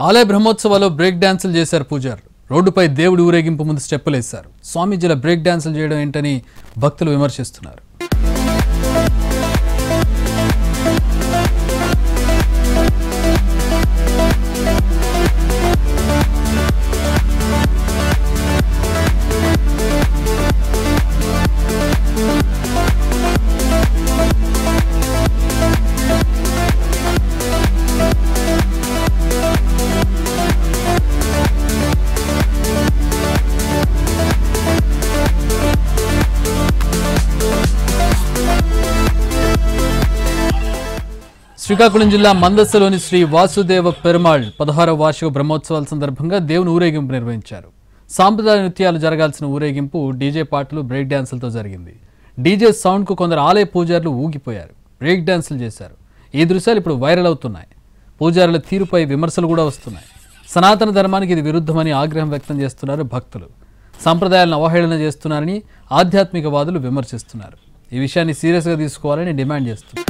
ఆలయ బ్రహ్మోత్సవాల్లో బ్రేక్ డాన్సులు చేశారు పూజారు. రోడ్డుపై దేవుడి ఊరేగింపు ముందు స్టెప్పులు వేశారు. స్వామీజీల బ్రేక్ డాన్సులు చేయడం ఏంటని భక్తులు విమర్శిస్తున్నారు. శ్రీకాకుళం జిల్లా మందసలోని శ్రీ వాసుదేవ పెరుమాళ్ 16వ వార్షిక బ్రహ్మోత్సవాల సందర్భంగా దేవుని ఊరేగింపు నిర్వహించారు. సాంప్రదాయ నృత్యాలు జరగాల్సిన ఊరేగింపు డీజే పాటలు బ్రేక్ డాన్సులతో జరిగింది. డీజే సౌండ్కు కొందరు ఆలయ పూజారులు ఊగిపోయారు, బ్రేక్ డాన్సులు చేశారు. ఈ దృశ్యాలు ఇప్పుడు వైరల్ అవుతున్నాయి. పూజారుల తీరుపై విమర్శలు కూడా వస్తున్నాయి. సనాతన ధర్మానికి ఇది విరుద్ధమని ఆగ్రహం వ్యక్తం చేస్తున్నారు భక్తులు. సంప్రదాయాలను అవహేళన చేస్తున్నారని ఆధ్యాత్మికవాదులు విమర్శిస్తున్నారు. ఈ విషయాన్ని సీరియస్గా తీసుకోవాలని డిమాండ్ చేస్తున్నారు.